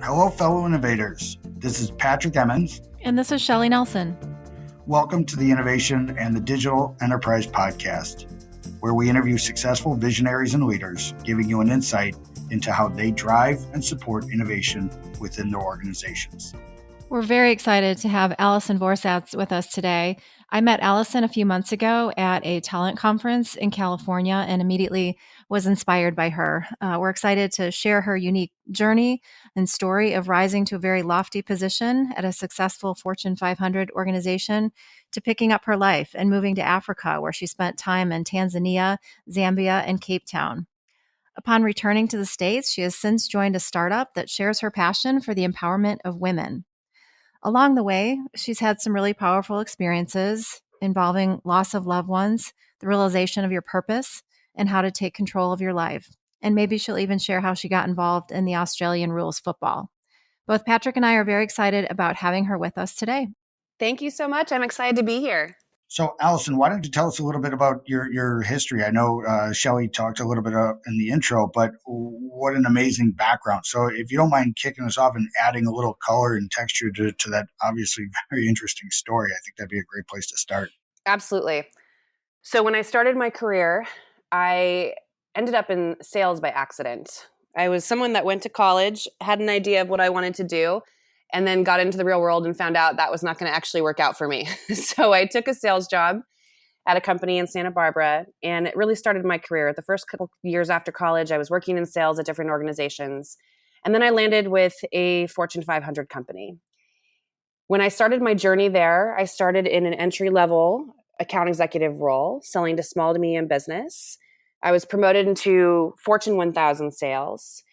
Hello, fellow innovators. This is Patrick Emmons. And this is Shelli Nelson. Welcome to the Innovation and the Digital Enterprise Podcast, where we interview successful visionaries and leaders, giving you an insight into how they drive and support innovation within their organizations. We're very excited to have Alison Vorsatz with us today. I met Alison a few months ago at a talent conference in California and immediately was inspired by her. We're excited to share her unique journey and story of rising to a very lofty position at a successful Fortune 500 organization to picking up her life and moving to Africa, where she spent time in Tanzania, Zambia, and Cape Town. Upon returning to the States, she has since joined a startup that shares her passion for the empowerment of women. Along the way, she's had some really powerful experiences involving loss of loved ones, the realization of your purpose, and how to take control of your life. And maybe she'll even share how she got involved in the Australian rules football. Both Patrick and I are very excited about having her with us today. Thank you so much. I'm excited to be here. So, Alison, why don't you tell us a little bit about your history? I know Shelli talked a little bit in the intro, but what an amazing background. So if you don't mind kicking us off and adding a little color and texture to that obviously very interesting story, I think that'd be a great place to start. Absolutely. So when I started my career, I ended up in sales by accident. I was someone that went to college, had an idea of what I wanted to do, and then got into the real world and found out that was not going to actually work out for me. So I took a sales job at a company in Santa Barbara, and it really started my career. The first couple years after college, I was working in sales at different organizations. And then I landed with a Fortune 500 company. When I started my journey there, I started in an entry-level account executive role, selling to small to medium business. I was promoted into Fortune 1000 sales.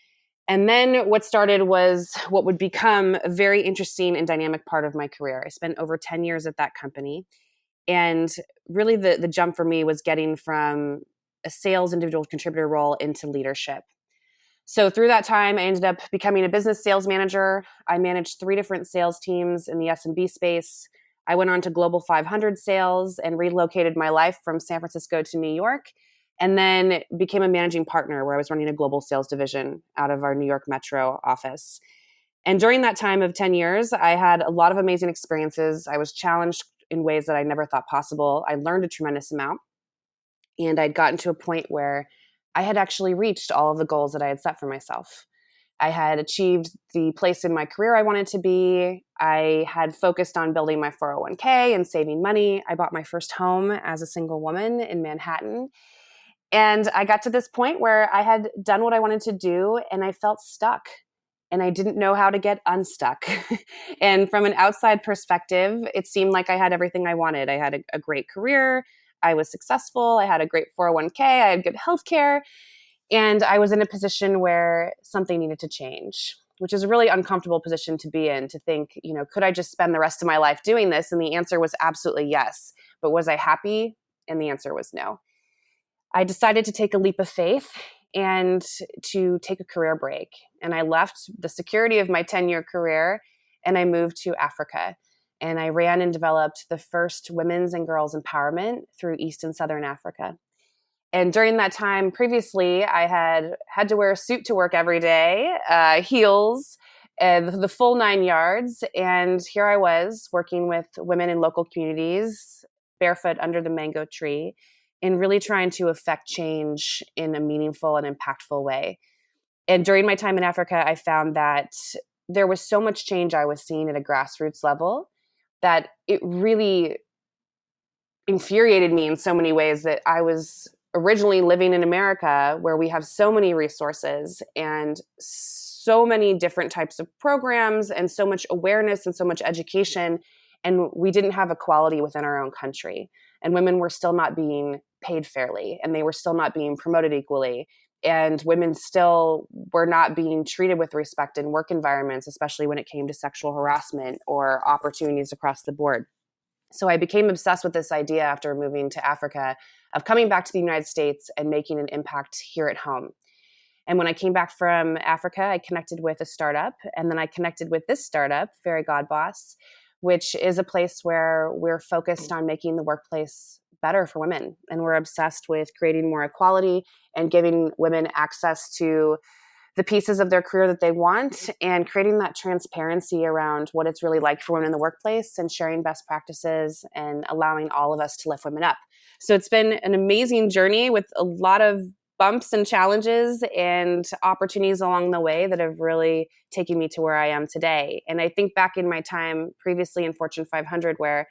And then what started was what would become a very interesting and dynamic part of my career. I spent over 10 years at that company. And really the jump for me was getting from a sales individual contributor role into leadership. So through that time, I ended up becoming a business sales manager. I managed 3 different sales teams in the SMB space. I went on to Global 500 sales and relocated my life from San Francisco to New York. And then became a managing partner where I was running a global sales division out of our New York Metro office. And during that time of 10 years, I had a lot of amazing experiences. I was challenged in ways that I never thought possible. I learned a tremendous amount. And I'd gotten to a point where I had actually reached all of the goals that I had set for myself. I had achieved the place in my career I wanted to be. I had focused on building my 401k and saving money. I bought my first home as a single woman in Manhattan. And I got to this point where I had done what I wanted to do and I felt stuck and I didn't know how to get unstuck. And from an outside perspective, it seemed like I had everything I wanted. I had a great career. I was successful. I had a great 401k. I had good healthcare. And I was in a position where something needed to change, which is a really uncomfortable position to be in, to think, could I just spend the rest of my life doing this? And the answer was absolutely yes. But was I happy? And the answer was no. I decided to take a leap of faith and to take a career break. And I left the security of my 10-year career and I moved to Africa. And I ran and developed the first women's and girls empowerment through East and Southern Africa. And during that time previously, I had to wear a suit to work every day, heels, the full 9 yards. And here I was working with women in local communities, barefoot under the mango tree, and really trying to affect change in a meaningful and impactful way. And during my time in Africa, I found that there was so much change I was seeing at a grassroots level that it really infuriated me in so many ways that I was originally living in America where we have so many resources and so many different types of programs and so much awareness and so much education. And we didn't have equality within our own country. And women were still not being paid fairly, and they were still not being promoted equally. And women still were not being treated with respect in work environments, especially when it came to sexual harassment or opportunities across the board. So I became obsessed with this idea after moving to Africa of coming back to the United States and making an impact here at home. And when I came back from Africa, I connected with a startup, and then I connected with this startup, Fairygodboss, which is a place where we're focused on making the workplace better for women. And we're obsessed with creating more equality and giving women access to the pieces of their career that they want, and creating that transparency around what it's really like for women in the workplace, and sharing best practices and allowing all of us to lift women up. So it's been an amazing journey with a lot of bumps and challenges and opportunities along the way that have really taken me to where I am today. And I think back in my time previously in Fortune 500, where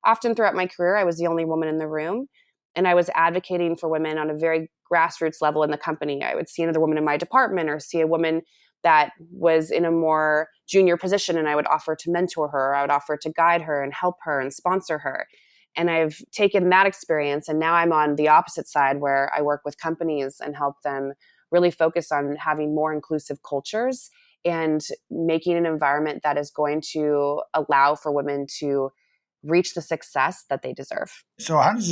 often throughout my career, I was the only woman in the room, and I was advocating for women on a very grassroots level in the company. I would see another woman in my department or see a woman that was in a more junior position, and I would offer to mentor her. I would offer to guide her and help her and sponsor her. And I've taken that experience, and now I'm on the opposite side where I work with companies and help them really focus on having more inclusive cultures and making an environment that is going to allow for women to reach the success that they deserve. So how does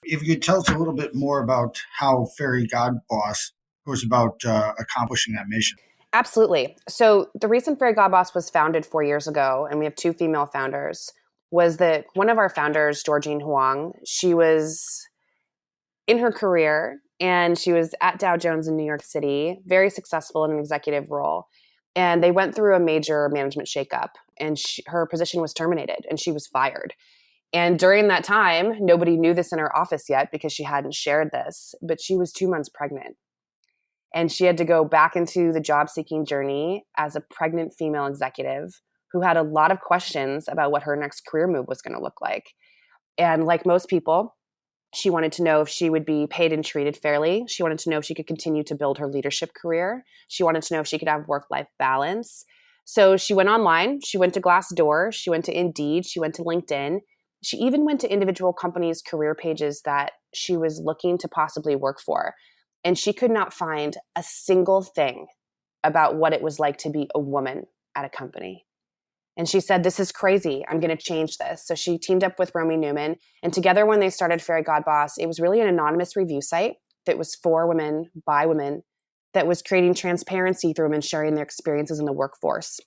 if you could tell us a little bit more about how Fairygodboss goes about accomplishing that mission? Absolutely. So the reason Fairygodboss was founded 4 years ago, and we have two female founders, was that one of our founders, Georgine Huang, she was in her career and she was at Dow Jones in New York City, very successful in an executive role. And they went through a major management shakeup, and her position was terminated and she was fired. And during that time, nobody knew this in her office yet because she hadn't shared this, but she was 2 months pregnant. And she had to go back into the job seeking journey as a pregnant female executive who had a lot of questions about what her next career move was going to look like. And like most people, she wanted to know if she would be paid and treated fairly. She wanted to know if she could continue to build her leadership career. She wanted to know if she could have work-life balance. So she went online. She went to Glassdoor. She went to Indeed. She went to LinkedIn. She even went to individual companies' career pages that she was looking to possibly work for. And she could not find a single thing about what it was like to be a woman at a company. And she said, this is crazy. I'm going to change this. So she teamed up with Romy Newman. And together, when they started Fairygodboss, it was really an anonymous review site that was for women, by women, that was creating transparency through women sharing their experiences in the workforce.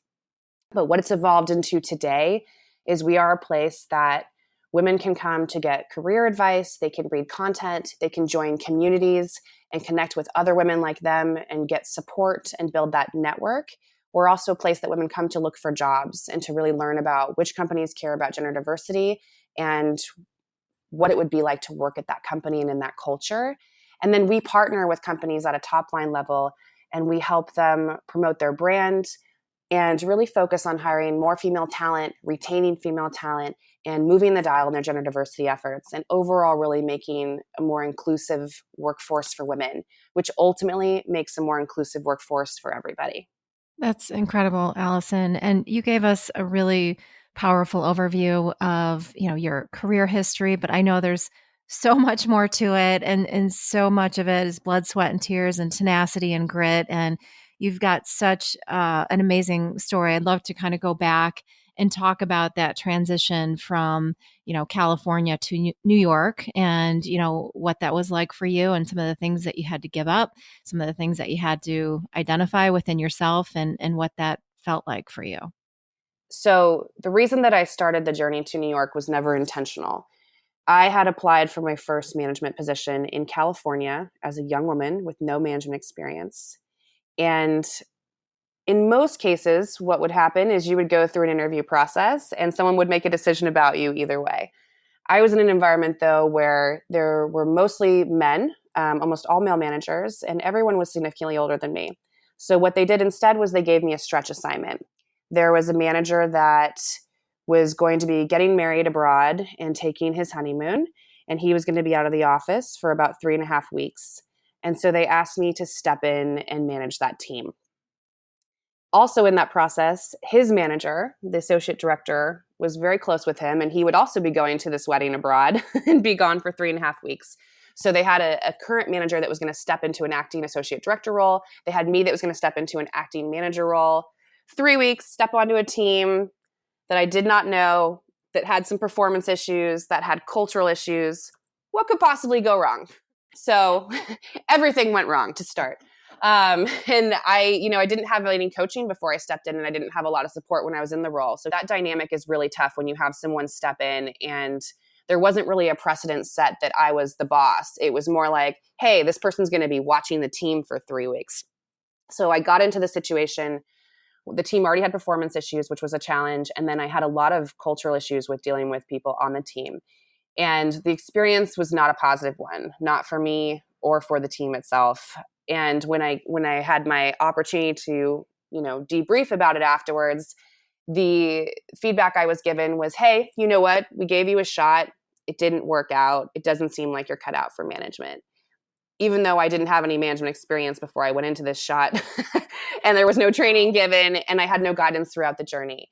But what it's evolved into today is we are a place that women can come to get career advice, they can read content, they can join communities and connect with other women like them and get support and build that network. We're also a place that women come to look for jobs and to really learn about which companies care about gender diversity and what it would be like to work at that company and in that culture. And then we partner with companies at a top line level, and we help them promote their brand and really focus on hiring more female talent, retaining female talent, and moving the dial in their gender diversity efforts, and overall really making a more inclusive workforce for women, which ultimately makes a more inclusive workforce for everybody. That's incredible, Allison. And you gave us a really powerful overview of, your career history, but I know there's so much more to it, and so much of it is blood, sweat, and tears and tenacity and grit. And you've got such an amazing story. I'd love to kind of go back and talk about that transition from, California to New York, and, what that was like for you, and some of the things that you had to give up, some of the things that you had to identify within yourself, and what that felt like for you. So the reason that I started the journey to New York was never intentional. I had applied for my first management position in California as a young woman with no management experience. And in most cases, what would happen is you would go through an interview process and someone would make a decision about you either way. I was in an environment, though, where there were mostly men, almost all male managers, and everyone was significantly older than me. So what they did instead was they gave me a stretch assignment. There was a manager that was going to be getting married abroad and taking his honeymoon, and he was going to be out of the office for about 3.5 weeks. And so they asked me to step in and manage that team. Also in that process, his manager, the associate director, was very close with him, and he would also be going to this wedding abroad and be gone for 3.5 weeks. So they had a current manager that was going to step into an acting associate director role. They had me that was going to step into an acting manager role. 3 weeks, step onto a team that I did not know, that had some performance issues, that had cultural issues. What could possibly go wrong? So everything went wrong to start. And I didn't have any coaching before I stepped in, and I didn't have a lot of support when I was in the role. So that dynamic is really tough when you have someone step in and there wasn't really a precedent set that I was the boss. It was more like, hey, this person's going to be watching the team for 3 weeks. So I got into the situation. The team already had performance issues, which was a challenge. And then I had a lot of cultural issues with dealing with people on the team. And the experience was not a positive one, not for me or for the team itself. And when I had my opportunity to, debrief about it afterwards, the feedback I was given was, hey, you know what? We gave you a shot. It didn't work out. It doesn't seem like you're cut out for management. Even though I didn't have any management experience before I went into this shot and there was no training given and I had no guidance throughout the journey.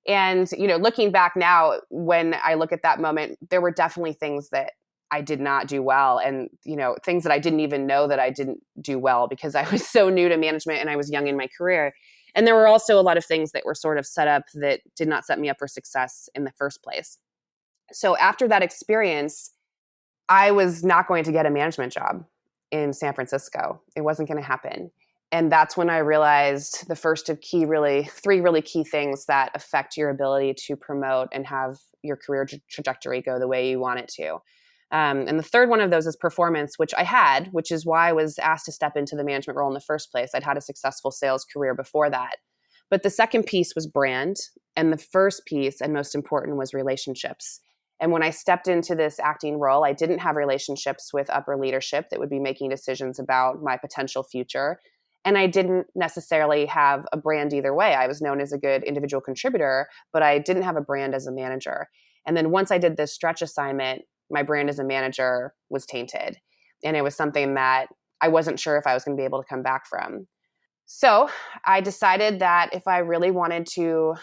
And, looking back now, when I look at that moment, there were definitely things that I did not do well and, things that I didn't even know that I didn't do well because I was so new to management and I was young in my career. And there were also a lot of things that were sort of set up that did not set me up for success in the first place. So after that experience, I was not going to get a management job in San Francisco. It wasn't going to happen. And that's when I realized the first of three really key things that affect your ability to promote and have your career trajectory go the way you want it to. And the third one of those is performance, which I had, which is why I was asked to step into the management role in the first place. I'd had a successful sales career before that. But the second piece was brand. And the first piece, and most important, was relationships. And when I stepped into this acting role, I didn't have relationships with upper leadership that would be making decisions about my potential future. And I didn't necessarily have a brand either way. I was known as a good individual contributor, but I didn't have a brand as a manager. And then once I did this stretch assignment, my brand as a manager was tainted. And it was something that I wasn't sure if I was going to be able to come back from. So I decided that if I really wanted to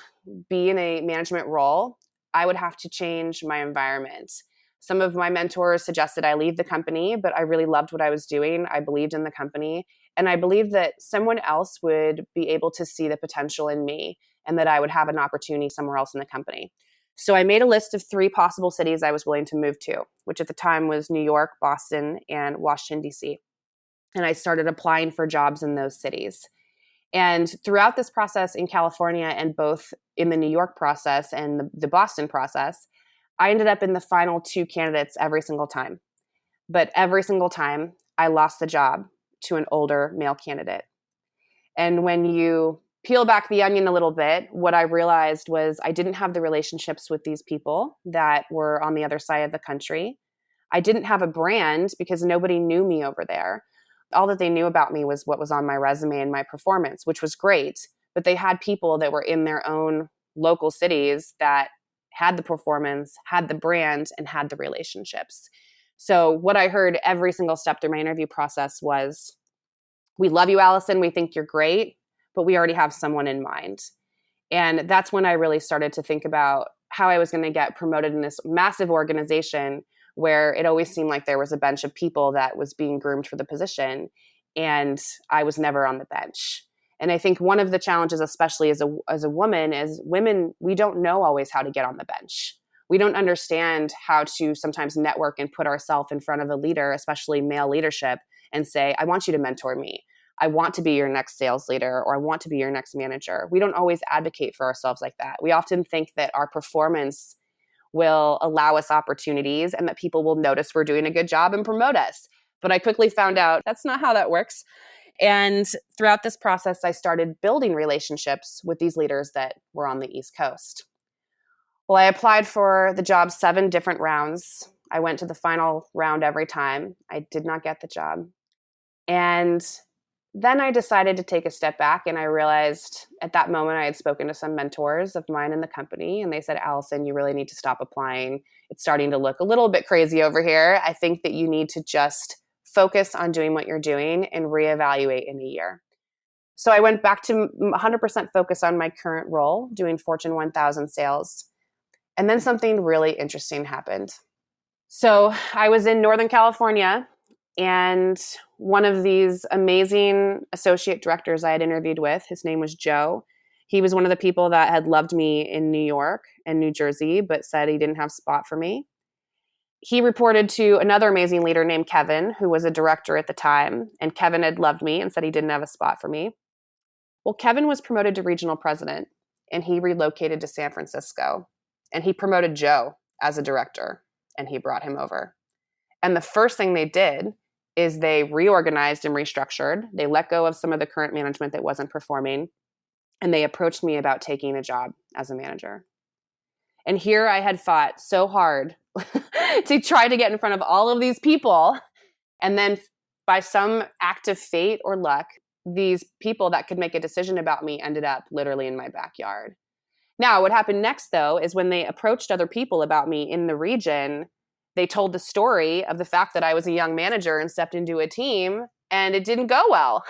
be in a management role, I would have to change my environment. Some of my mentors suggested I leave the company, but I really loved what I was doing. I believed in the company. And I believed that someone else would be able to see the potential in me and that I would have an opportunity somewhere else in the company. So I made a list of 3 possible cities I was willing to move to, which at the time was New York, Boston, and Washington, D.C. And I started applying for jobs in those cities. And throughout this process in California and both in the New York process and the Boston process, I ended up in the final 2 candidates every single time. But every single time, I lost the job to an older male candidate. And when you peel back the onion a little bit, what I realized was I didn't have the relationships with these people that were on the other side of the country. I didn't have a brand because nobody knew me over there. All that they knew about me was what was on my resume and my performance, which was great. But they had people that were in their own local cities that had the performance, had the brand, and had the relationships. So what I heard every single step through my interview process was, we love you, Alison. We think you're great, but we already have someone in mind. And that's when I really started to think about how I was going to get promoted in this massive organization where it always seemed like there was a bench of people that was being groomed for the position. And I was never on the bench. And I think one of the challenges, especially as a woman, is women, we don't know always how to get on the bench. We don't understand how to sometimes network and put ourselves in front of a leader, especially male leadership, and say, I want you to mentor me. I want to be your next sales leader, or I want to be your next manager. We don't always advocate for ourselves like that. We often think that our performance will allow us opportunities and that people will notice we're doing a good job and promote us. But I quickly found out that's not how that works. And throughout this process, I started building relationships with these leaders that were on the East Coast. Well, I applied for the job 7 different rounds. I went to the final round every time. I did not get the job. And then I decided to take a step back, and I realized at that moment I had spoken to some mentors of mine in the company, and they said, Alison, you really need to stop applying. It's starting to look a little bit crazy over here. I think that you need to just focus on doing what you're doing and reevaluate in a year. So I went back to 100% focus on my current role, doing Fortune 1000 sales. And then something really interesting happened. So I was in Northern California, and one of these amazing associate directors I had interviewed with, his name was Joe. He was one of the people that had loved me in New York and New Jersey, but said he didn't have a spot for me. He reported to another amazing leader named Kevin, who was a director at the time. And Kevin had loved me and said he didn't have a spot for me. Well, Kevin was promoted to regional president, and he relocated to San Francisco. And he promoted Joe as a director. and he brought him over. And the first thing they did is they reorganized and restructured. They let go of some of the current management that wasn't performing, and they approached me about taking a job as a manager. And here I had fought so hard to try to get in front of all of these people. And then by some act of fate or luck, these people that could make a decision about me ended up literally in my backyard. Now, what happened next, though, is when they approached other people about me in the region, they told the story of the fact that I was a young manager and stepped into a team, and it didn't go well.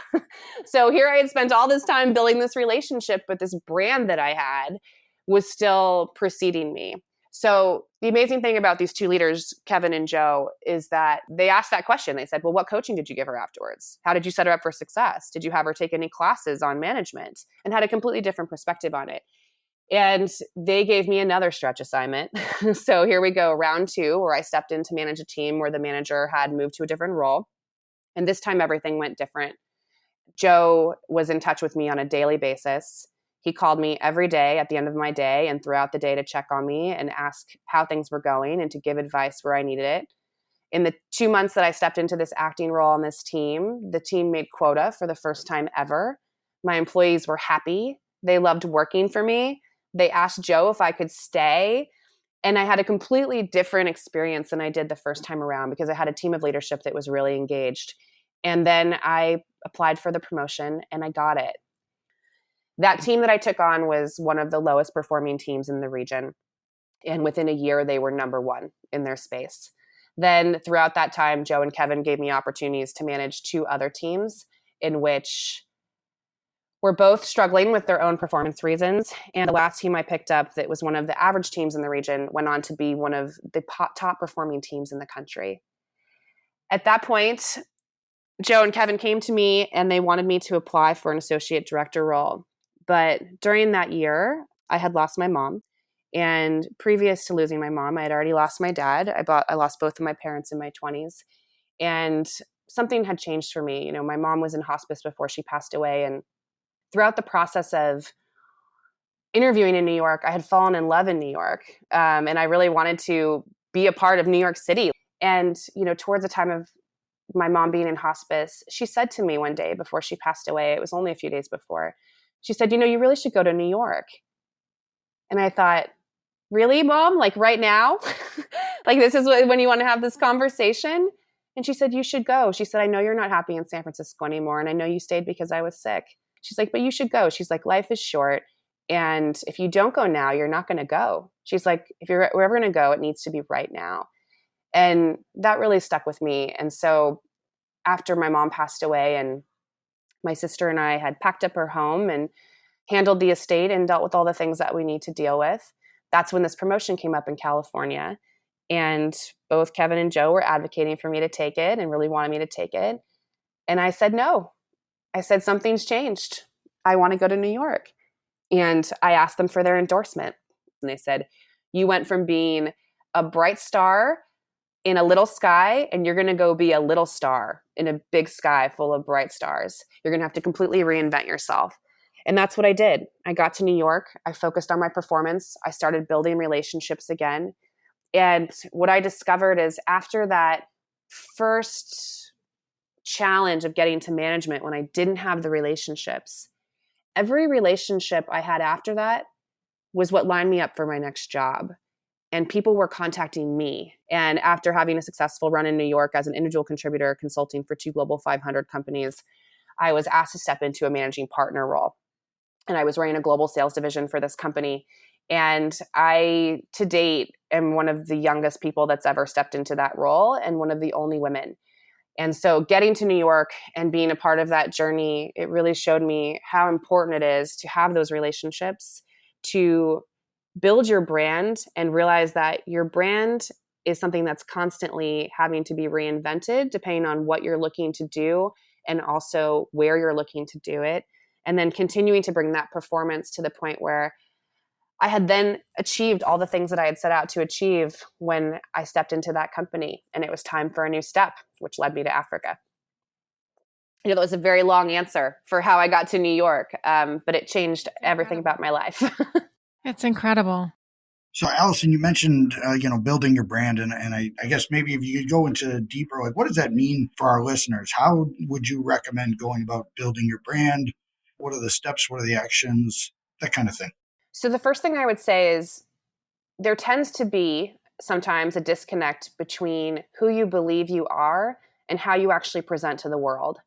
So here I had spent all this time building this relationship, but this brand that I had was still preceding me. So the amazing thing about these two leaders, Kevin and Joe, is that they asked that question. They said, well, what coaching did you give her afterwards? How did you set her up for success? Did you have her take any classes on management? And had a completely different perspective on it. And they gave me another stretch assignment. So here we go, round 2, where I stepped in to manage a team where the manager had moved to a different role. And this time everything went different. Joe was in touch with me on a daily basis. He called me every day at the end of my day and throughout the day to check on me and ask how things were going and to give advice where I needed it. In the 2 months that I stepped into this acting role on this team, the team made quota for the first time ever. My employees were happy. They loved working for me. They asked Joe if I could stay. And I had a completely different experience than I did the first time around because I had a team of leadership that was really engaged. And then I applied for the promotion and I got it. That team that I took on was one of the lowest performing teams in the region. And within a year, they were number 1 in their space. Then throughout that time, Joe and Kevin gave me opportunities to manage 2 other teams in which were both struggling with their own performance reasons. And the last team I picked up that was one of the average teams in the region went on to be one of the top performing teams in the country. At that point, Joe and Kevin came to me and they wanted me to apply for an associate director role. But during that year, I had lost my mom. And previous to losing my mom, I had already lost my dad. I lost both of my parents in my 20s. And something had changed for me. You know, my mom was in hospice before she passed away. And throughout the process of interviewing in New York, I had fallen in love in New York. And I really wanted to be a part of New York City. And, you know, towards the time of my mom being in hospice, she said to me one day before she passed away, it was only a few days before, she said, you know, you really should go to New York. And I thought, really, Mom? Like right now? Like this is when you want to have this conversation? And she said, you should go. She said, I know you're not happy in San Francisco anymore. And I know you stayed because I was sick. She's like, but you should go. She's like, life is short. And if you don't go now, you're not going to go. She's like, if you're ever going to go, it needs to be right now. And that really stuck with me. And so after my mom passed away and my sister and I had packed up her home and handled the estate and dealt with all the things that we need to deal with, that's when this promotion came up in California. And both Kevin and Joe were advocating for me to take it and really wanted me to take it. And I said, no. I said, something's changed. I want to go to New York. And I asked them for their endorsement. And they said, you went from being a bright star in a little sky, and you're going to go be a little star in a big sky full of bright stars. You're going to have to completely reinvent yourself. And that's what I did. I got to New York. I focused on my performance. I started building relationships again. And what I discovered is after that first challenge of getting to management, when I didn't have the relationships, every relationship I had after that was what lined me up for my next job. And people were contacting me. And after having a successful run in New York as an individual contributor consulting for 2 Global 500 companies, I was asked to step into a managing partner role. And I was running a global sales division for this company. And I, to date, am one of the youngest people that's ever stepped into that role and one of the only women. And so getting to New York and being a part of that journey, it really showed me how important it is to have those relationships, to build your brand and realize that your brand is something that's constantly having to be reinvented depending on what you're looking to do and also where you're looking to do it. And then continuing to bring that performance to the point where I had then achieved all the things that I had set out to achieve when I stepped into that company. And it was time for a new step, which led me to Africa. You know, that was a very long answer for how I got to New York, but it changed everything about my life. It's incredible. So, Allison, you mentioned building your brand, and I guess maybe if you could go into deeper, like what does that mean for our listeners? How would you recommend going about building your brand? What are the steps? What are the actions? That kind of thing. So the first thing I would say is there tends to be sometimes a disconnect between who you believe you are and how you actually present to the world.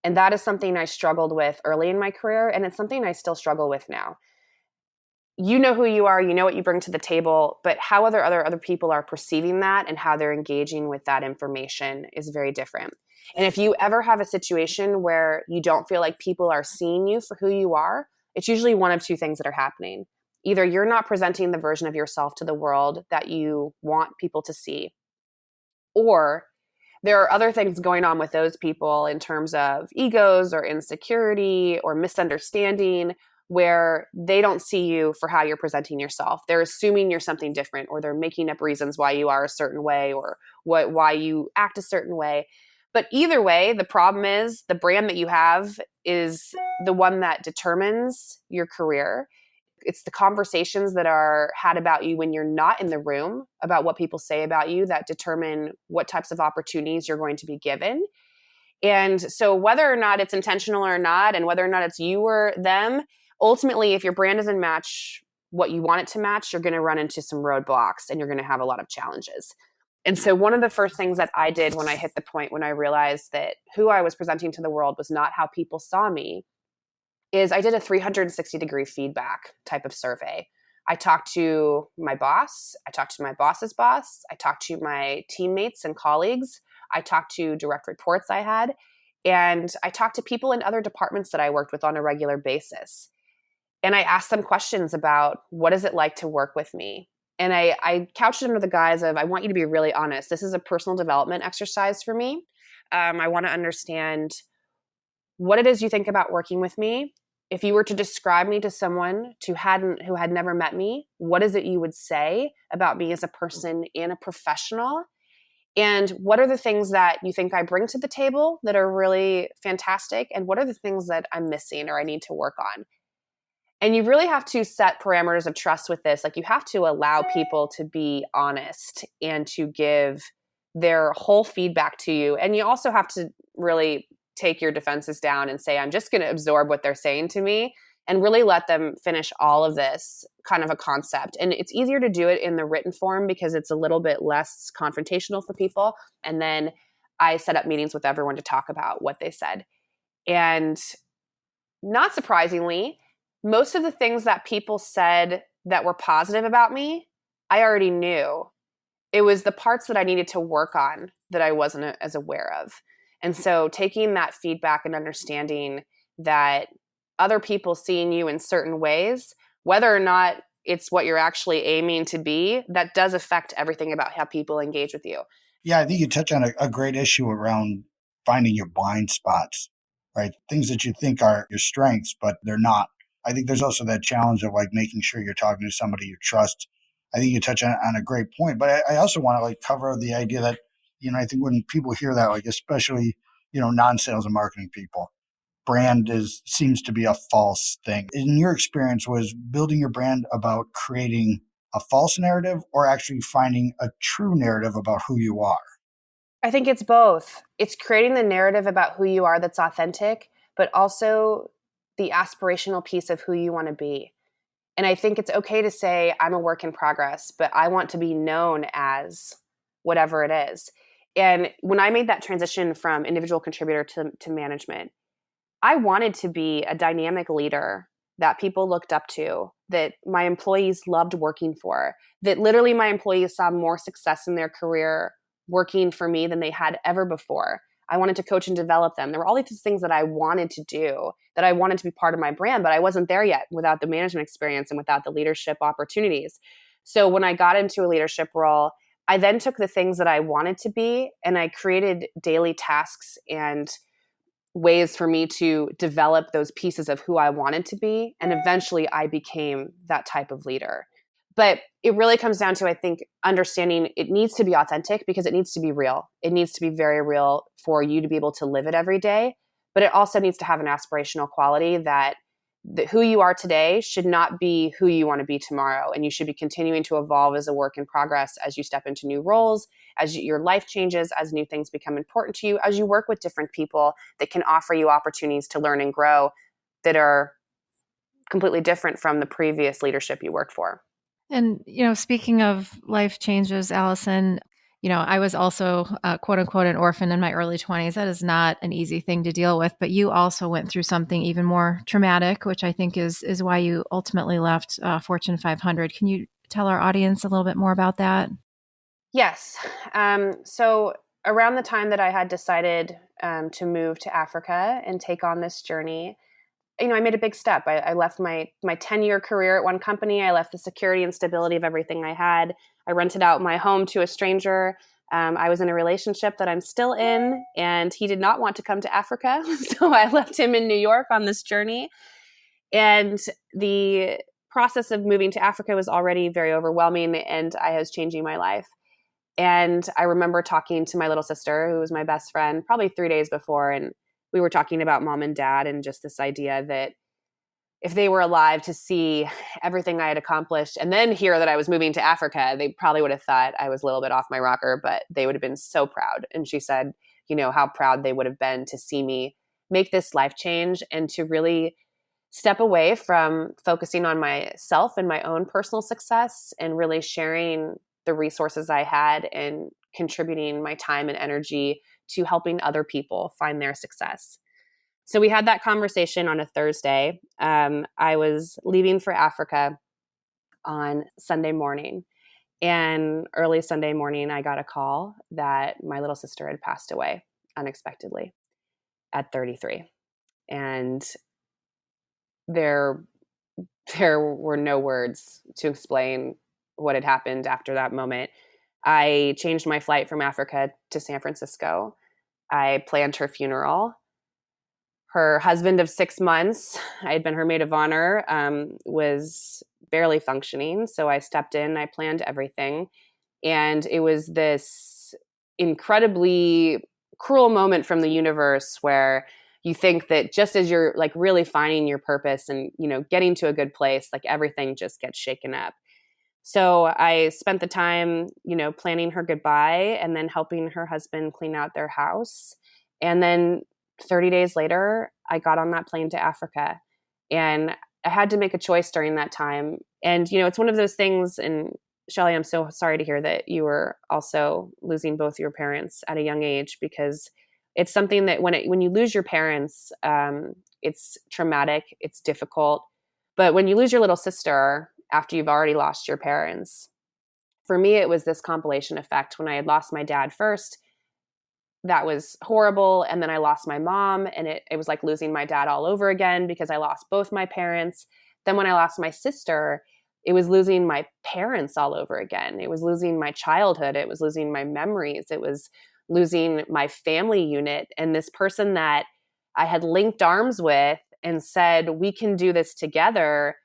And that is something I struggled with early in my career, and it's something I still struggle with now. You know who you are, you know what you bring to the table, but how other people are perceiving that and how they're engaging with that information is very different. And if you ever have a situation where you don't feel like people are seeing you for who you are, it's usually one of two things that are happening. Either you're not presenting the version of yourself to the world that you want people to see, or there are other things going on with those people in terms of egos or insecurity or misunderstanding where they don't see you for how you're presenting yourself. They're assuming you're something different, or they're making up reasons why you are a certain way or why you act a certain way. But either way, the problem is the brand that you have is the one that determines your career. It's the conversations that are had about you when you're not in the room, about what people say about you, that determine what types of opportunities you're going to be given. And so whether or not it's intentional or not, and whether or not it's you or them, ultimately, if your brand doesn't match what you want it to match, you're going to run into some roadblocks and you're going to have a lot of challenges. And so one of the first things that I did when I hit the point when I realized that who I was presenting to the world was not how people saw me is I did a 360-degree feedback type of survey. I talked to my boss, I talked to my boss's boss, I talked to my teammates and colleagues, I talked to direct reports I had, and I talked to people in other departments that I worked with on a regular basis. And I asked them questions about what is it like to work with me? And I couched it under the guise of, I want you to be really honest. This is a personal development exercise for me. I want to understand what it is you think about working with me. If you were to describe me to someone who had never met me, what is it you would say about me as a person and a professional? And what are the things that you think I bring to the table that are really fantastic? And what are the things that I'm missing or I need to work on? And you really have to set parameters of trust with this. Like, you have to allow people to be honest and to give their whole feedback to you. And you also have to really take your defenses down and say, I'm just going to absorb what they're saying to me, and really let them finish all of this kind of a concept. And it's easier to do it in the written form because it's a little bit less confrontational for people. And then I set up meetings with everyone to talk about what they said. And not surprisingly, most of the things that people said that were positive about me, I already knew. It was the parts that I needed to work on that I wasn't as aware of. And so taking that feedback and understanding that other people seeing you in certain ways, whether or not it's what you're actually aiming to be, that does affect everything about how people engage with you. Yeah, I think you touch on a great issue around finding your blind spots, right? Things that you think are your strengths, but they're not. I think there's also that challenge of like making sure you're talking to somebody you trust. I think you touch on a great point, but I also want to like cover the idea that, I think when people hear that, like especially, non-sales and marketing people, brand seems to be a false thing. In your experience, was building your brand about creating a false narrative or actually finding a true narrative about who you are? I think it's both. It's creating the narrative about who you are that's authentic, but also the aspirational piece of who you want to be. And I think it's okay to say, I'm a work in progress, but I want to be known as whatever it is. And when I made that transition from individual contributor to management, I wanted to be a dynamic leader that people looked up to, that my employees loved working for, that literally my employees saw more success in their career working for me than they had ever before. I wanted to coach and develop them. There were all these things that I wanted to do, that I wanted to be part of my brand, but I wasn't there yet without the management experience and without the leadership opportunities. So when I got into a leadership role, I then took the things that I wanted to be and I created daily tasks and ways for me to develop those pieces of who I wanted to be. And eventually I became that type of leader. But it really comes down to, I think, understanding it needs to be authentic because it needs to be real. It needs to be very real for you to be able to live it every day. But it also needs to have an aspirational quality that who you are today should not be who you want to be tomorrow. And you should be continuing to evolve as a work in progress as you step into new roles, as your life changes, as new things become important to you, as you work with different people that can offer you opportunities to learn and grow that are completely different from the previous leadership you worked for. And, speaking of life changes, Allison, I was also quote unquote an orphan in my early 20s. That is not an easy thing to deal with, but you also went through something even more traumatic, which I think is why you ultimately left Fortune 500. Can you tell our audience a little bit more about that? Yes. So around the time that I had decided to move to Africa and take on this journey, I made a big step. I left my 10-year career at one company. I left the security and stability of everything I had. I rented out my home to a stranger. I was in a relationship that I'm still in, and he did not want to come to Africa. So I left him in New York on this journey. And the process of moving to Africa was already very overwhelming, and I was changing my life. And I remember talking to my little sister, who was my best friend, probably 3 days before. And we were talking about mom and dad and just this idea that if they were alive to see everything I had accomplished and then hear that I was moving to Africa, they probably would have thought I was a little bit off my rocker, but they would have been so proud. And she said, how proud they would have been to see me make this life change and to really step away from focusing on myself and my own personal success and really sharing the resources I had and contributing my time and energy to helping other people find their success. So we had that conversation on a Thursday. I was leaving for Africa on Sunday morning. And early Sunday morning, I got a call that my little sister had passed away unexpectedly at 33. And there were no words to explain what had happened after that moment. I changed my flight from Africa to San Francisco. I planned her funeral. Her husband of 6 months, I had been her maid of honor, was barely functioning. So I stepped in, I planned everything. And it was this incredibly cruel moment from the universe where you think that just as you're like really finding your purpose and, getting to a good place, like everything just gets shaken up. So I spent the time, planning her goodbye and then helping her husband clean out their house. And then 30 days later, I got on that plane to Africa. And I had to make a choice during that time. And, it's one of those things. And Shelli, I'm so sorry to hear that you were also losing both your parents at a young age, because it's something that when you lose your parents, it's traumatic, it's difficult. But when you lose your little sister after you've already lost your parents, for me, it was this compilation effect. When I had lost my dad first, that was horrible. And then I lost my mom, and it was like losing my dad all over again because I lost both my parents. Then when I lost my sister, it was losing my parents all over again. It was losing my childhood. It was losing my memories. It was losing my family unit. And this person that I had linked arms with and said, we can do this together.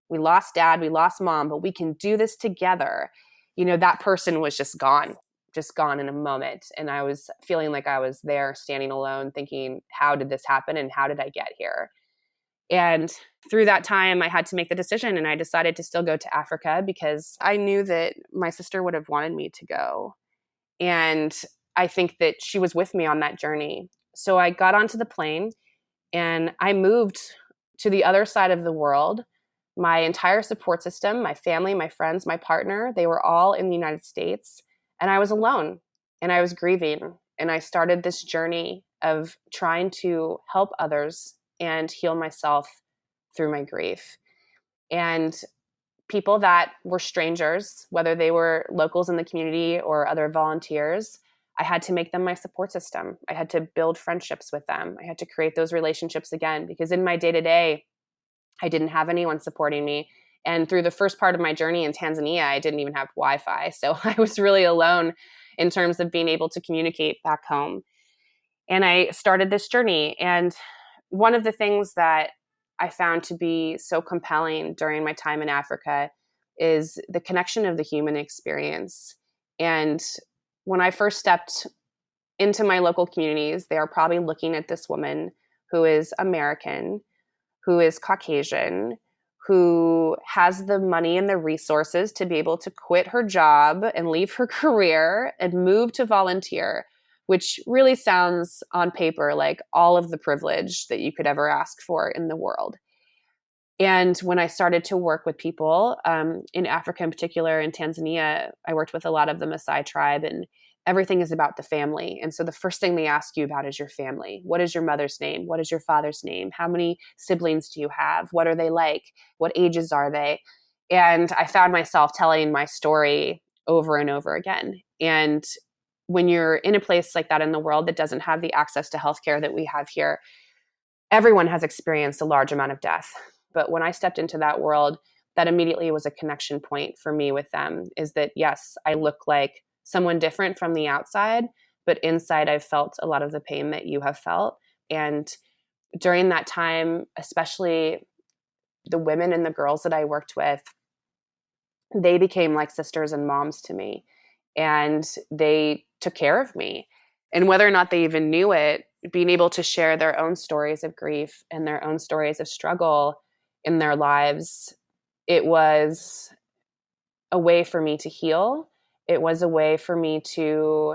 We lost dad, we lost mom, but we can do this together. That person was just gone in a moment. And I was feeling like I was there standing alone thinking, how did this happen? And how did I get here? And through that time, I had to make the decision, and I decided to still go to Africa because I knew that my sister would have wanted me to go. And I think that she was with me on that journey. So I got onto the plane and I moved to the other side of the world. My entire support system, my family, my friends, my partner, they were all in the United States. And I was alone and I was grieving. And I started this journey of trying to help others and heal myself through my grief. And people that were strangers, whether they were locals in the community or other volunteers, I had to make them my support system. I had to build friendships with them. I had to create those relationships again, because in my day-to-day, I didn't have anyone supporting me. And through the first part of my journey in Tanzania, I didn't even have Wi-Fi. So I was really alone in terms of being able to communicate back home. And I started this journey. And one of the things that I found to be so compelling during my time in Africa is the connection of the human experience. And when I first stepped into my local communities, they are probably looking at this woman who is American, who is Caucasian, who has the money and the resources to be able to quit her job and leave her career and move to volunteer, which really sounds on paper like all of the privilege that you could ever ask for in the world. And when I started to work with people in Africa in particular, in Tanzania, I worked with a lot of the Maasai tribe, and everything is about the family. And so the first thing they ask you about is your family. What is your mother's name? What is your father's name? How many siblings do you have? What are they like? What ages are they? And I found myself telling my story over and over again. And when you're in a place like that in the world that doesn't have the access to healthcare that we have here, everyone has experienced a large amount of death. But when I stepped into that world, that immediately was a connection point for me with them, is that, yes, I look like someone different from the outside, but inside I've felt a lot of the pain that you have felt. And during that time, especially the women and the girls that I worked with, they became like sisters and moms to me. And they took care of me. And whether or not they even knew it, being able to share their own stories of grief and their own stories of struggle in their lives, it was a way for me to heal. It was a way for me to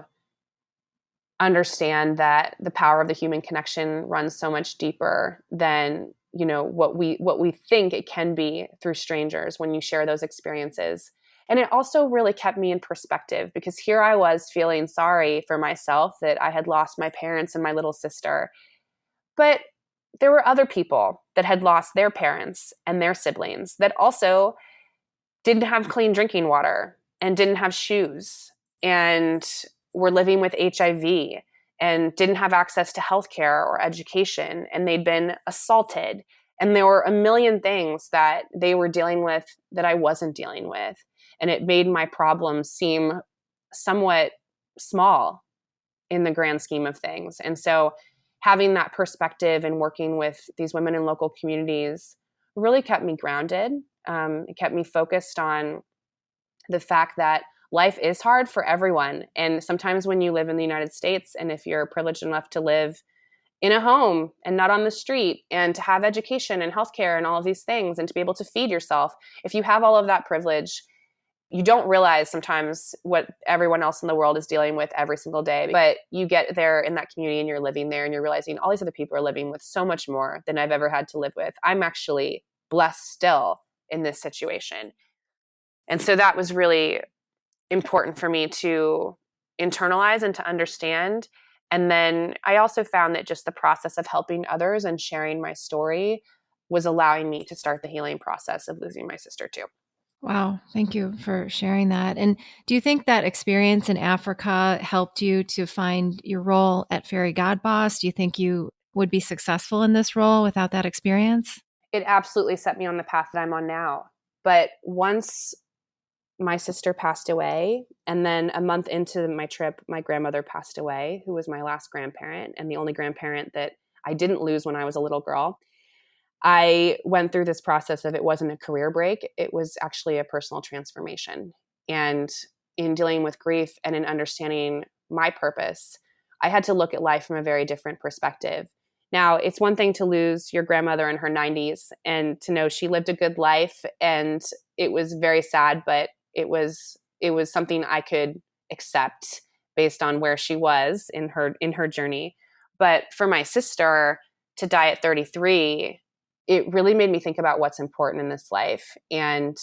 understand that the power of the human connection runs so much deeper than, what we think it can be through strangers when you share those experiences. And it also really kept me in perspective, because here I was feeling sorry for myself that I had lost my parents and my little sister. But there were other people that had lost their parents and their siblings that also didn't have clean drinking water and didn't have shoes and were living with HIV and didn't have access to healthcare or education, and they'd been assaulted. And there were a million things that they were dealing with that I wasn't dealing with. And it made my problems seem somewhat small in the grand scheme of things. And so having that perspective and working with these women in local communities really kept me grounded. It kept me focused on the fact that life is hard for everyone. And sometimes when you live in the United States, and if you're privileged enough to live in a home and not on the street, and to have education and healthcare and all of these things, and to be able to feed yourself, if you have all of that privilege, you don't realize sometimes what everyone else in the world is dealing with every single day. But you get there in that community and you're living there and you're realizing all these other people are living with so much more than I've ever had to live with. I'm actually blessed still in this situation. And so that was really important for me to internalize and to understand. And then I also found that just the process of helping others and sharing my story was allowing me to start the healing process of losing my sister too. Wow. Thank you for sharing that. And do you think that experience in Africa helped you to find your role at Fairygodboss? Do you think you would be successful in this role without that experience? It absolutely set me on the path that I'm on now. But once my sister passed away, and then a month into my trip, my grandmother passed away, who was my last grandparent and the only grandparent that I didn't lose when I was a little girl. I went through this process of, it wasn't a career break. It was actually a personal transformation. And in dealing with grief and in understanding my purpose, I had to look at life from a very different perspective. Now, it's one thing to lose your grandmother in her 90s and to know she lived a good life, and it was very sad, but it was something I could accept based on where she was in her journey. But for my sister to die at 33, it really made me think about what's important in this life. And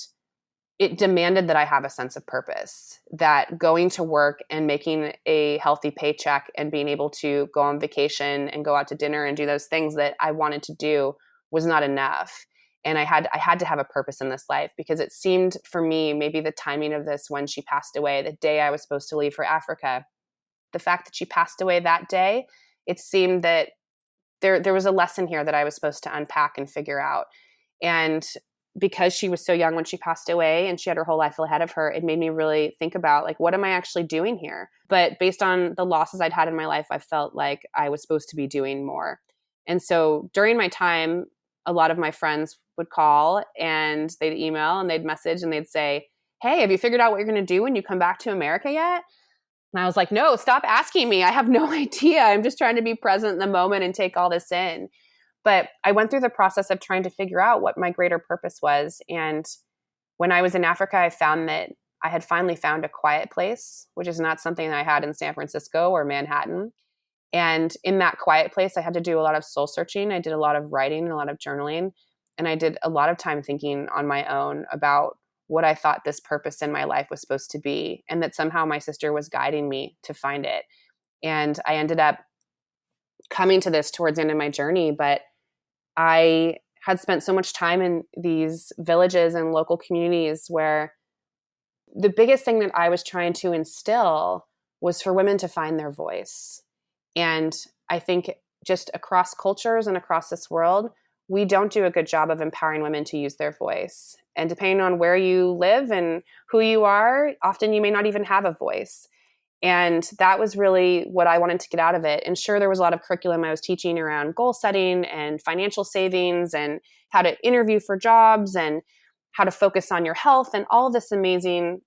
it demanded that I have a sense of purpose, that going to work and making a healthy paycheck and being able to go on vacation and go out to dinner and do those things that I wanted to do was not enough. And I had to have a purpose in this life, because it seemed for me, maybe the timing of this, when she passed away, the day I was supposed to leave for Africa, the fact that she passed away that day, it seemed that there was a lesson here that I was supposed to unpack and figure out. And because she was so young when she passed away and she had her whole life ahead of her, it made me really think about, like, what am I actually doing here? But based on the losses I'd had in my life, I felt like I was supposed to be doing more. And so during my time, a lot of my friends would call and they'd email and they'd message and they'd say, "Hey, have you figured out what you're going to do when you come back to America yet?" And I was like, "No, stop asking me. I have no idea. I'm just trying to be present in the moment and take all this in." But I went through the process of trying to figure out what my greater purpose was. And when I was in Africa, I found that I had finally found a quiet place, which is not something I had in San Francisco or Manhattan. And in that quiet place, I had to do a lot of soul searching. I did a lot of writing and a lot of journaling. And I did a lot of time thinking on my own about what I thought this purpose in my life was supposed to be, and that somehow my sister was guiding me to find it. And I ended up coming to this towards the end of my journey, but I had spent so much time in these villages and local communities where the biggest thing that I was trying to instill was for women to find their voice. And I think just across cultures and across this world, we don't do a good job of empowering women to use their voice. And depending on where you live and who you are, often you may not even have a voice. And that was really what I wanted to get out of it. And sure, there was a lot of curriculum I was teaching around goal setting and financial savings and how to interview for jobs and how to focus on your health and all of this amazing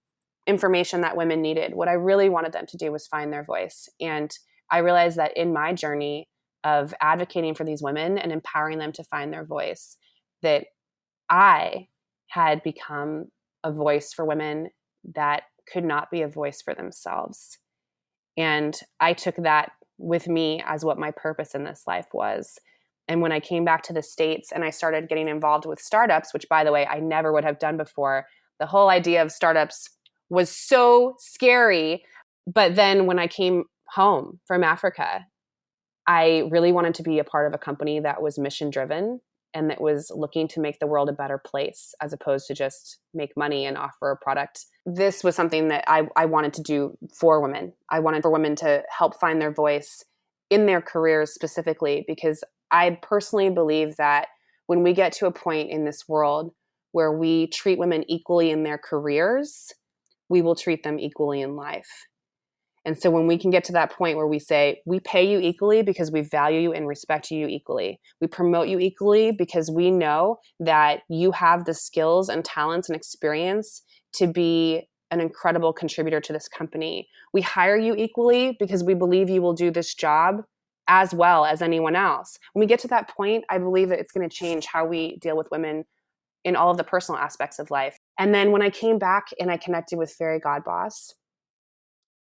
information that women needed. What I really wanted them to do was find their voice. And I realized that in my journey of advocating for these women and empowering them to find their voice, that I had become a voice for women that could not be a voice for themselves. And I took that with me as what my purpose in this life was. And when I came back to the States and I started getting involved with startups, which, by the way, I never would have done before, the whole idea of startups was so scary. But then when I came home from Africa, I really wanted to be a part of a company that was mission driven and that was looking to make the world a better place as opposed to just make money and offer a product. This was something that I wanted to do for women. I wanted for women to help find their voice in their careers specifically, because I personally believe that when we get to a point in this world where we treat women equally in their careers, we will treat them equally in life. And so when we can get to that point where we say, we pay you equally because we value you and respect you equally. We promote you equally because we know that you have the skills and talents and experience to be an incredible contributor to this company. We hire you equally because we believe you will do this job as well as anyone else. When we get to that point, I believe that it's going to change how we deal with women in all of the personal aspects of life. And then when I came back and I connected with Fairygodboss,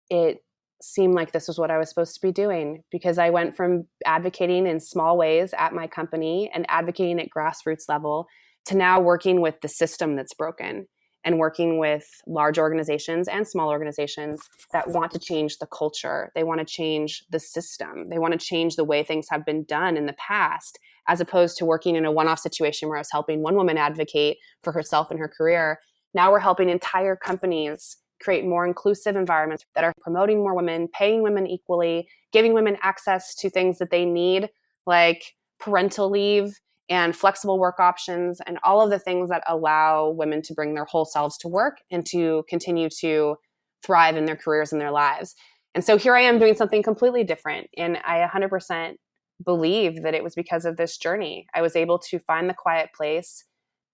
it seemed like this was what I was supposed to be doing, because I went from advocating in small ways at my company and advocating at grassroots level to now working with the system that's broken and working with large organizations and small organizations that want to change the culture. They want to change the system. They want to change the way things have been done in the past, as opposed to working in a one-off situation where I was helping one woman advocate for herself and her career. Now we're helping entire companies create more inclusive environments that are promoting more women, paying women equally, giving women access to things that they need, like parental leave and flexible work options, and all of the things that allow women to bring their whole selves to work and to continue to thrive in their careers and their lives. And so here I am doing something completely different. And I 100% believe that it was because of this journey. I was able to find the quiet place,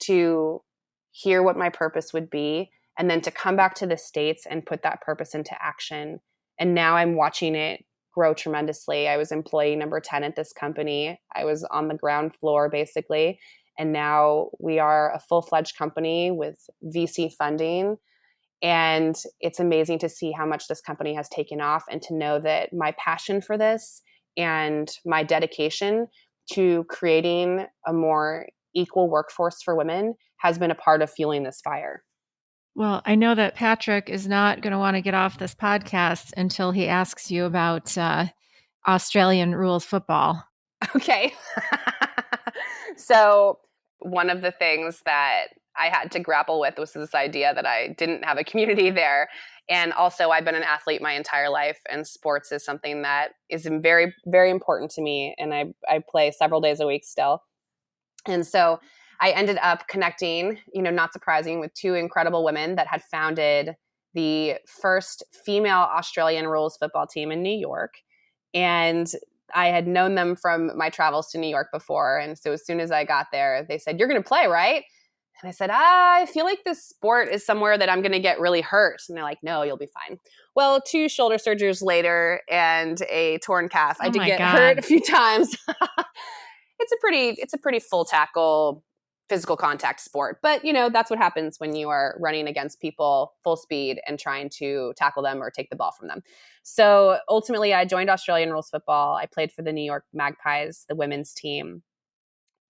to hear what my purpose would be, and then to come back to the States and put that purpose into action. And now I'm watching it grow tremendously. I was employee number 10 at this company. I was on the ground floor basically. And now we are a full-fledged company with VC funding. And it's amazing to see how much this company has taken off, and to know that my passion for this and my dedication to creating a more equal workforce for women has been a part of fueling this fire. Well, I know that Patrick is not going to want to get off this podcast until he asks you about Australian rules football. Okay. So one of the things that I had to grapple with was this idea that I didn't have a community there. And also, I've been an athlete my entire life, and sports is something that is very, very important to me. And I play several days a week still. And so I ended up connecting, not surprising, with two incredible women that had founded the first female Australian rules football team in New York. And I had known them from my travels to New York before. And so as soon as I got there, they said, "You're going to play, right?" And I said, "I feel like this sport is somewhere that I'm going to get really hurt." And they're like, "No, you'll be fine." Well, 2 shoulder surgeries later and a torn calf. I did get hurt a few times. it's a pretty full tackle physical contact sport. But, that's what happens when you are running against people full speed and trying to tackle them or take the ball from them. So ultimately, I joined Australian rules football. I played for the New York Magpies, the women's team.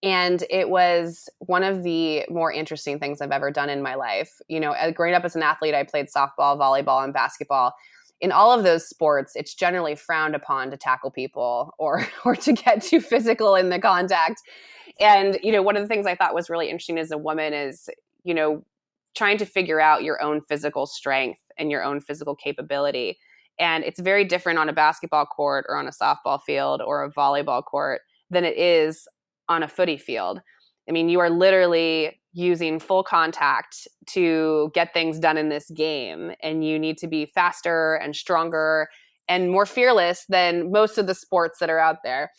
And it was one of the more interesting things I've ever done in my life. Growing up as an athlete, I played softball, volleyball, and basketball. In all of those sports, it's generally frowned upon to tackle people or to get too physical in the contact. And, one of the things I thought was really interesting as a woman is, trying to figure out your own physical strength and your own physical capability. And it's very different on a basketball court or on a softball field or a volleyball court than it is on a footy field. I mean, you are literally using full contact to get things done in this game, and you need to be faster and stronger and more fearless than most of the sports that are out there.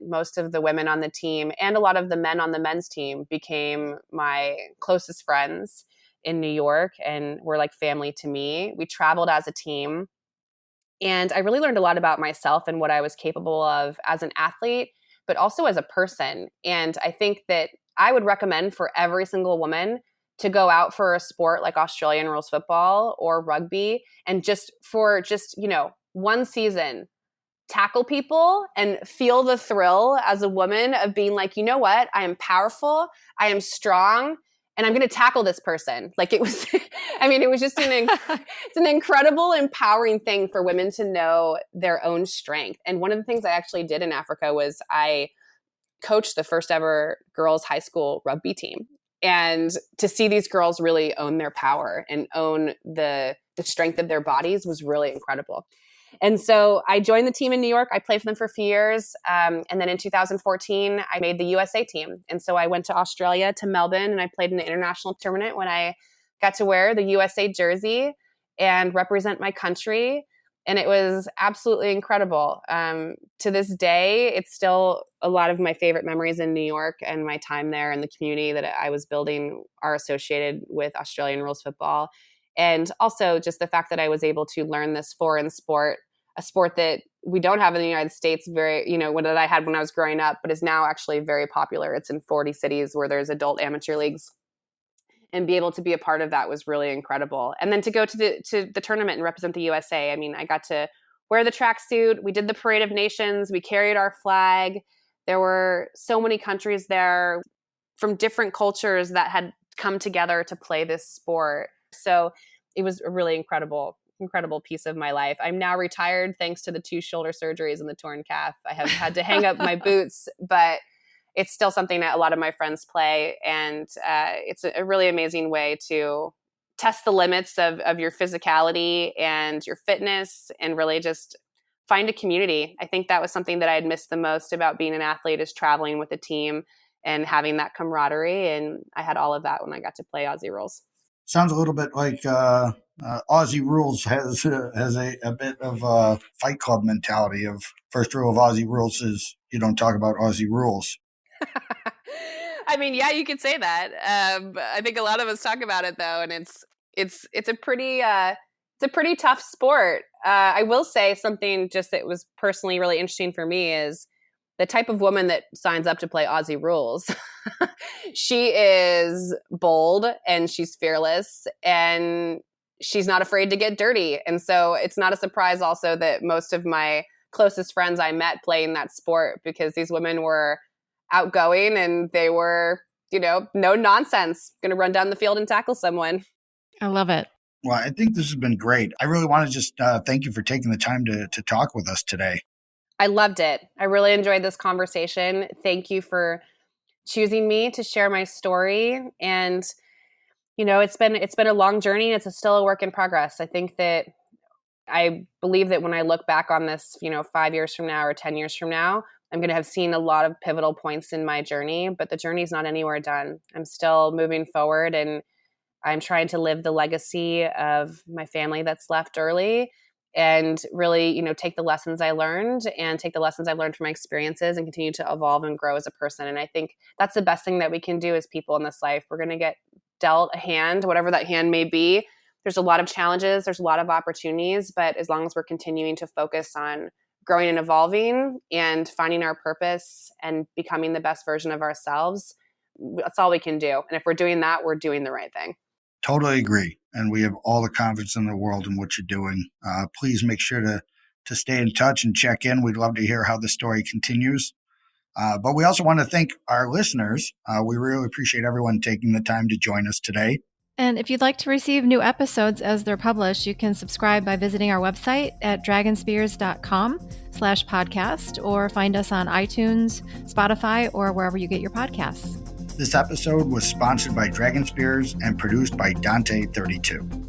Most of the women on the team and a lot of the men on the men's team became my closest friends in New York and were like family to me. We traveled as a team, and I really learned a lot about myself and what I was capable of as an athlete, but also as a person. And I think that I would recommend for every single woman to go out for a sport like Australian rules football or rugby and just one season, tackle people and feel the thrill as a woman of being like, you know what? I am powerful. I am strong. And I'm going to tackle this person. Like it was, it was just it's an incredible, empowering thing for women to know their own strength. And one of the things I actually did in Africa was I coached the first ever girls' high school rugby team. And to see these girls really own their power and own the strength of their bodies was really incredible. And so I joined the team in New York. I played for them for a few years. And then in 2014, I made the USA team. And so I went to Australia, to Melbourne, and I played in the international tournament when I got to wear the USA jersey and represent my country. And it was absolutely incredible. To this day, it's still a lot of my favorite memories in New York, and my time there and the community that I was building are associated with Australian rules football. And also just the fact that I was able to learn this foreign sport, a sport that we don't have in the United States that I had when I was growing up, but is now actually very popular. It's in 40 cities where there's adult amateur leagues. And be able to be a part of that was really incredible. And then to go to the tournament and represent the USA, I got to wear the tracksuit. We did the Parade of Nations. We carried our flag. There were so many countries there from different cultures that had come together to play this sport. So it was a really incredible piece of my life. I'm now retired thanks to the 2 shoulder surgeries and the torn calf. I have had to hang up my boots, but it's still something that a lot of my friends play. And it's a really amazing way to test the limits of your physicality and your fitness and really just find a community. I think that was something that I had missed the most about being an athlete, is traveling with a team and having that camaraderie. And I had all of that when I got to play Aussie rules. Sounds a little bit like Aussie Rules has a bit of a Fight Club mentality of first rule of Aussie Rules is you don't talk about Aussie rules. Yeah, you could say that. I think a lot of us talk about it though, and it's a pretty tough sport. I will say something just that was personally really interesting for me is the type of woman that signs up to play Aussie rules. She is bold and she's fearless and she's not afraid to get dirty. And so it's not a surprise also that most of my closest friends I met playing that sport, because these women were outgoing and they were, no nonsense, going to run down the field and tackle someone. I love it. Well, I think this has been great. I really want to just thank you for taking the time to talk with us today. I loved it. I really enjoyed this conversation. Thank you for choosing me to share my story. And, it's been a long journey. It's still a work in progress. I think that I believe that when I look back on this, 5 years from now or 10 years from now, I'm going to have seen a lot of pivotal points in my journey, but the journey's not anywhere done. I'm still moving forward, and I'm trying to live the legacy of my family that's left early, and really, take the lessons I learned from my experiences and continue to evolve and grow as a person. And I think that's the best thing that we can do as people in this life. We're going to get dealt a hand, whatever that hand may be. There's a lot of challenges, there's a lot of opportunities, but as long as we're continuing to focus on growing and evolving and finding our purpose and becoming the best version of ourselves, that's all we can do. And if we're doing that, we're doing the right thing. Totally agree. And we have all the confidence in the world in what you're doing. Please make sure to stay in touch and check in. We'd love to hear how the story continues. But we also want to thank our listeners. We really appreciate everyone taking the time to join us today. And if you'd like to receive new episodes as they're published, you can subscribe by visiting our website at dragonspears.com/podcast or find us on iTunes, Spotify, or wherever you get your podcasts. This episode was sponsored by Dragon Spears and produced by Dante32.